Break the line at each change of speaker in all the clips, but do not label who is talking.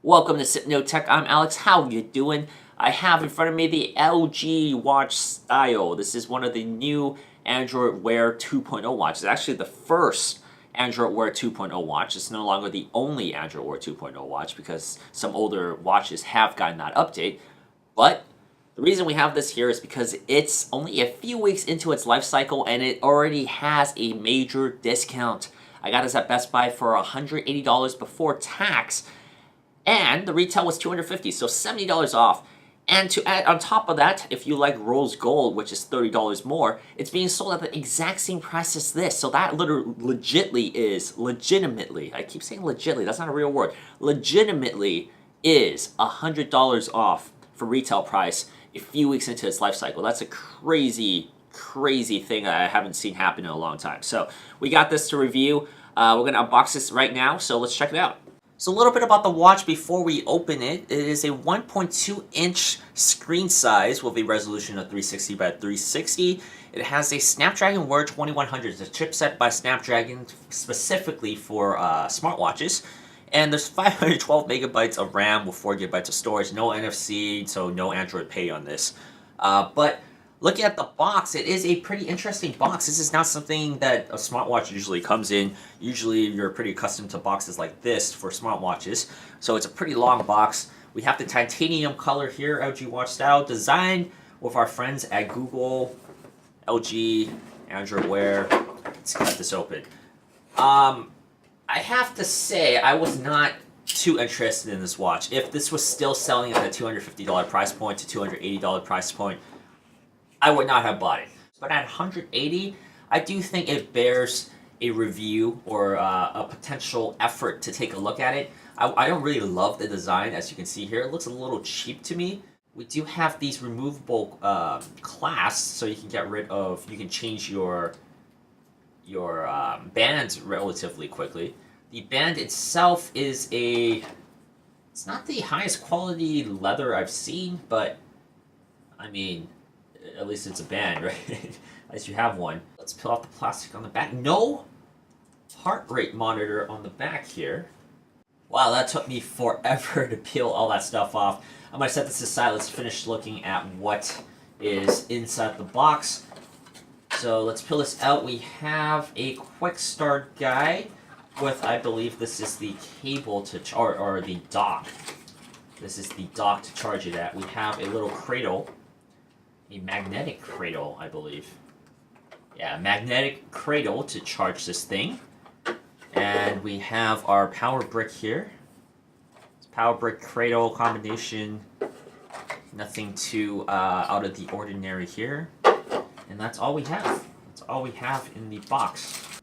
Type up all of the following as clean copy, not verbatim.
Welcome to SipNoTech. I'm Alex. How you doing? I have in front of me the LG Watch Style. This is one of the new Android Wear 2.0 watches. It's actually the first Android Wear 2.0 watch. It's no longer the only Android Wear 2.0 watch because some older watches have gotten that update. But the reason we have this here is because it's only a few weeks into its life cycle and it already has a major discount. I got this at Best Buy for $180 before tax. And the retail was $250, so $70 off. And to add on top of that, if you like rose gold, which is $30 more, it's being sold at the exact same price as this. So that legitimately, I keep saying legitimately, that's not a real word, legitimately is $100 off for retail price a few weeks into its life cycle. That's a crazy thing that I haven't seen happen in a long time. So we got this to review. We're going to unbox this right now, so let's check it out. So a little bit about the watch before we open it. It is a 1.2-inch screen size with a resolution of 360 by 360. It has a Snapdragon Wear 2100. It's a chipset by Snapdragon specifically for smartwatches. And there's 512 megabytes of RAM with 4 gigabytes of storage. No NFC, so no Android Pay on this. But looking at the box, it is a pretty interesting box. This is not something that a smartwatch usually comes in. Usually you're pretty accustomed to boxes like this for smartwatches. So it's a pretty long box. We have the titanium color here, LG Watch Style, designed with our friends at Google, LG, Android Wear. Let's cut this open. I have to say, I was not too interested in this watch. If this was still selling at the $250 price point to $280 price point, I would not have bought it. But at $180, I do think it bears a review or a potential effort to take a look at it. I don't really love the design, as you can see here. It looks a little cheap to me. We do have these removable clasps, so you can get rid of, you can change your bands relatively quickly. The band itself is it's not the highest quality leather I've seen, but I mean, at least it's a band, right? At least you have one. Let's peel off the plastic on the back. No heart rate monitor on the back here. Wow, that took me forever to peel all that stuff off. I'm gonna set this aside. Let's finish looking at what is inside the box. So let's peel this out. We have a quick start guide with, I believe this is the cable to or the dock. This is the dock to charge it at. We have a little cradle. A magnetic cradle, I believe. Yeah, magnetic cradle to charge this thing. And we have our power brick here. It's power brick cradle combination. Nothing too out of the ordinary here. And that's all we have. That's all we have in the box.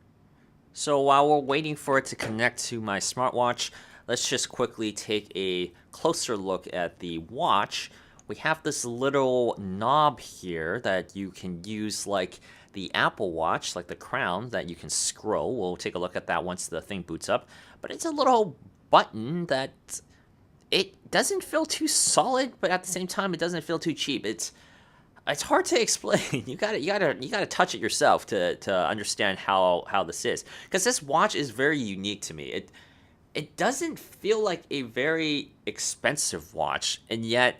So while we're waiting for it to connect to my smartwatch, let's just quickly take a closer look at the watch. We have this little knob here that you can use like the Apple Watch, like the crown that you can scroll. We'll take a look at that once the thing boots up. But it's a little button that it doesn't feel too solid, but at the same time it doesn't feel too cheap. It's hard to explain. You gotta touch it yourself to understand how this is. Because this watch is very unique to me. It doesn't feel like a very expensive watch, and yet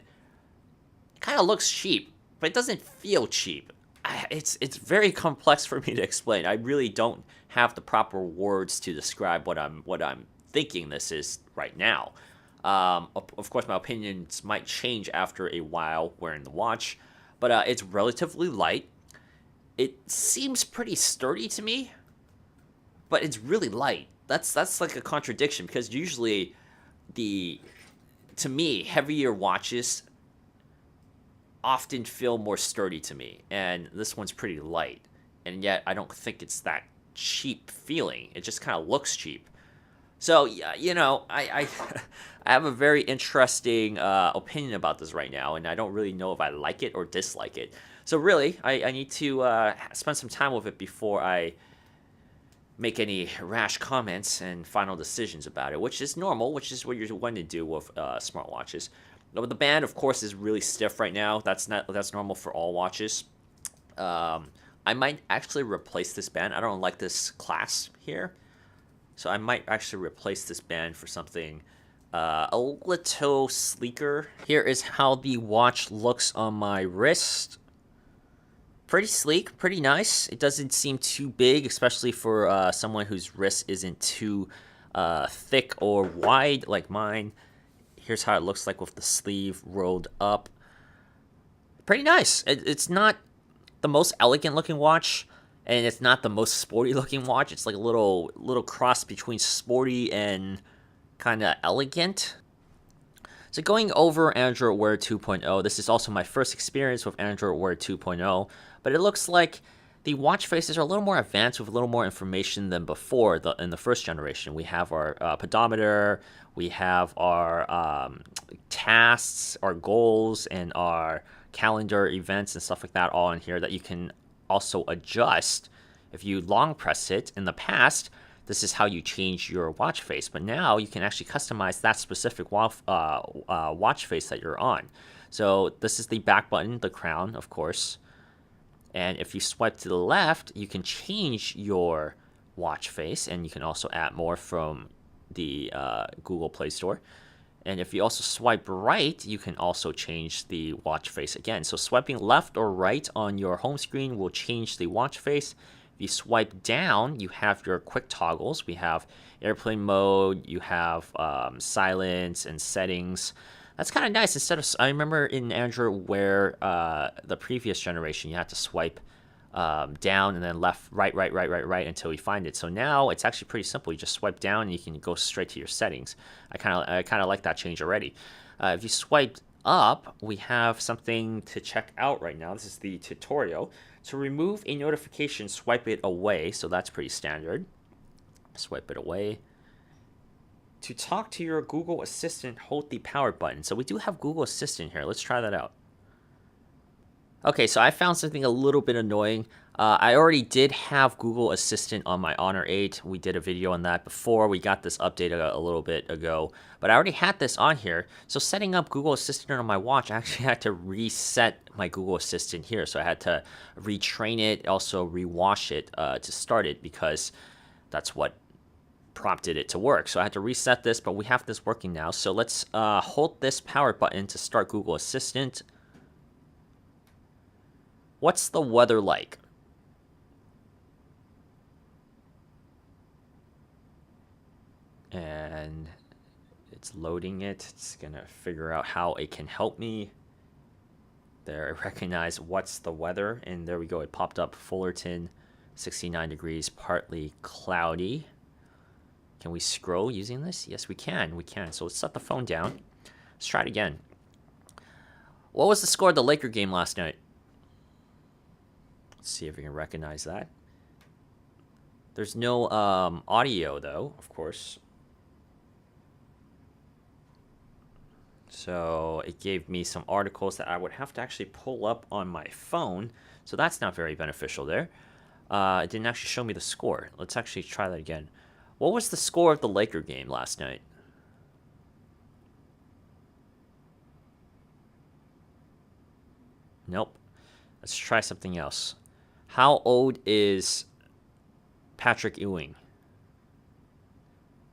kind of looks cheap, but it doesn't feel cheap. It's very complex for me to explain. I really don't have the proper words to describe what I'm thinking this is right now. Of course, my opinions might change after a while wearing the watch, but it's relatively light. It seems pretty sturdy to me, but it's really light. That's like a contradiction because usually to me, heavier watches often feel more sturdy to me, and this one's pretty light, and yet I don't think it's that cheap feeling. It just kind of looks cheap. So yeah, you know, I I have a very interesting opinion about this right now, and I don't really know if I like it or dislike it. So really, I need to spend some time with it before I make any rash comments and final decisions about it, which is normal, which is what you're going to do with smartwatches. But the band, of course, is really stiff right now. That's normal for all watches. I might actually replace this band. I don't like this clasp here, so I might actually replace this band for something a little sleeker. Here is how the watch looks on my wrist. Pretty sleek, pretty nice. It doesn't seem too big, especially for someone whose wrist isn't too thick or wide like mine. Here's how it looks like with the sleeve rolled up. Pretty nice. It's not the most elegant looking watch, and it's not the most sporty looking watch. It's like a little cross between sporty and kind of elegant. So going over Android Wear 2.0, this is also my first experience with Android Wear 2.0, but it looks like the watch faces are a little more advanced with a little more information than before in the first generation. We have our pedometer, we have our tasks, our goals, and our calendar events and stuff like that all in here that you can also adjust. If you long press it in the past, this is how you change your watch face. But now you can actually customize that specific watch face that you're on. So this is the back button, the crown, of course. And if you swipe to the left, you can change your watch face, and you can also add more from the Google Play Store. And if you also swipe right, you can also change the watch face again. So swiping left or right on your home screen will change the watch face. If you swipe down, you have your quick toggles. We have airplane mode, you have silence and settings. That's kind of nice. Instead of, I remember in Android Wear the previous generation, you had to swipe down and then left, right until you find it. So now it's actually pretty simple. You just swipe down and you can go straight to your settings. I kind of like that change already. If you swipe up, we have something to check out right now. This is the tutorial. To remove a notification, swipe it away. So that's pretty standard. Swipe it away. To talk to your Google Assistant, hold the power button. So we do have Google Assistant here. Let's try that out. Okay, so I found something a little bit annoying. I already did have Google Assistant on my Honor 8. We did a video on that before. We got this update a little bit ago. But I already had this on here. So setting up Google Assistant on my watch, I actually had to reset my Google Assistant here. So I had to retrain it, also rewash it to start it, because that's what prompted it to work. So I had to reset this, but we have this working now. So let's hold this power button to start Google Assistant. What's the weather like? And it's loading it. It's going to figure out how it can help me. There, I recognize what's the weather. And there we go. It popped up Fullerton, 69 degrees, partly cloudy. Can we scroll using this? Yes, we can. We can. So let's set the phone down. Let's try it again. What was the score of the Laker game last night? Let's see if we can recognize that. There's no audio, though, of course. So it gave me some articles that I would have to actually pull up on my phone. So that's not very beneficial there. It didn't actually show me the score. Let's actually try that again. What was the score of the Laker game last night? Nope. Let's try something else. How old is Patrick Ewing?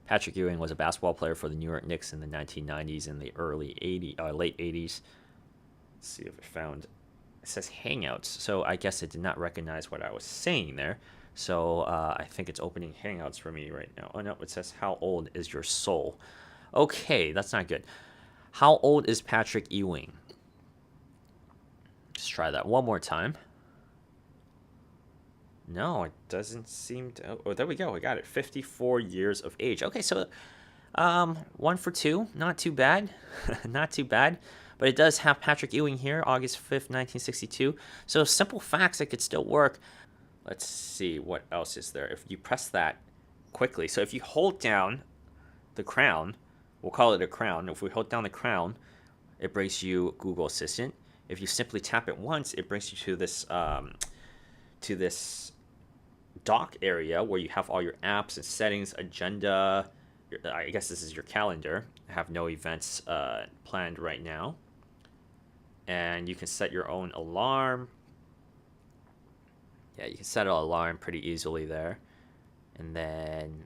Patrick Ewing was a basketball player for the New York Knicks in the 1990s and the late 80s. Let's see if I found. It says Hangouts, so I guess it did not recognize what I was saying there. So I think it's opening Hangouts for me right now. Oh no, it says how old is your soul? Okay, that's not good. How old is Patrick Ewing? Let's try that one more time. No, it doesn't seem to. Oh, there we go. I got it. 54 years of age. Okay, so 1 for 2. Not too bad. Not too bad. But it does have Patrick Ewing here, August 5th, 1962. So simple facts, it could still work. Let's see what else is there. If you press that quickly. So if you hold down the crown, we'll call it a crown. If we hold down the crown, it brings you Google Assistant. If you simply tap it once, it brings you to this dock area where you have all your apps and settings, agenda. I guess this is your calendar. I have no events planned right now. And you can set your own alarm. Yeah, you can set an alarm pretty easily there. And then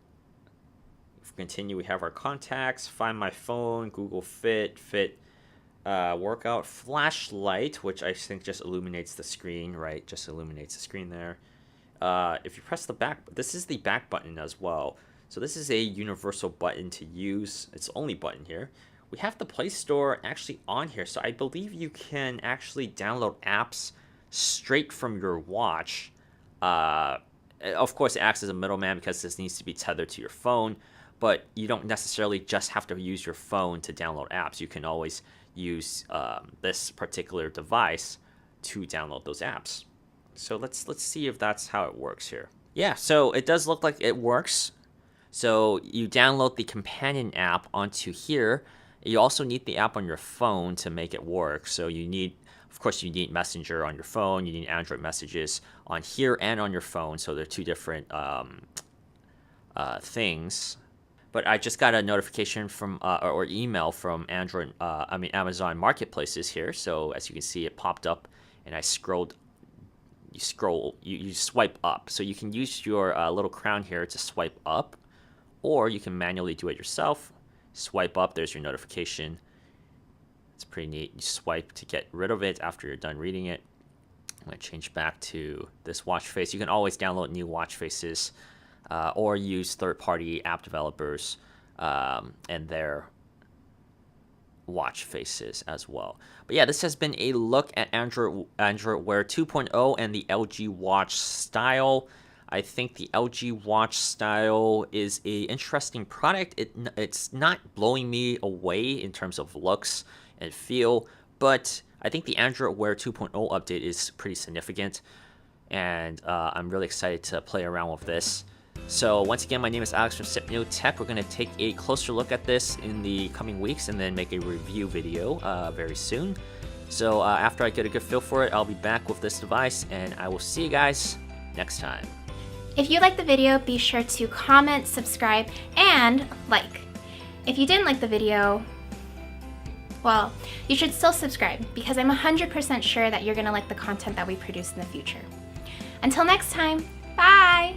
continue, we have our contacts, Find My Phone, Google Fit, Workout, Flashlight, which I think just illuminates the screen, right? Just illuminates the screen there. If you press the back, this is the back button as well. So this is a universal button to use. It's the only button here. We have the Play Store actually on here. So I believe you can actually download apps straight from your watch. Of course, it acts as a middleman because this needs to be tethered to your phone. But you don't necessarily just have to use your phone to download apps. You can always use this particular device to download those apps. So let's see if that's how it works here. Yeah, so it does look like it works. So you download the companion app onto here. You also need the app on your phone to make it work. So you need, of course, you need Messenger on your phone. You need Android messages on here and on your phone. So they're two different things. But I just got a notification from or email from Amazon Marketplaces here. So as you can see, it popped up, and I scrolled. You swipe up. So you can use your little crown here to swipe up, or you can manually do it yourself. Swipe up. There's your notification. It's pretty neat. You swipe to get rid of it after you're done reading it. I'm going to change back to this watch face. You can always download new watch faces. Or use third-party app developers and their watch faces as well. But yeah, this has been a look at Android Wear 2.0 and the LG Watch Style. I think the LG Watch Style is a interesting product. It's not blowing me away in terms of looks and feel, but I think the Android Wear 2.0 update is pretty significant, and I'm really excited to play around with this. So once again, my name is Alex from Cypneo Tech. We're going to take a closer look at this in the coming weeks and then make a review video very soon. So after I get a good feel for it, I'll be back with this device, and I will see you guys next time.
If you liked the video, be sure to comment, subscribe, and like. If you didn't like the video, well, you should still subscribe because I'm 100% sure that you're going to like the content that we produce in the future. Until next time, bye!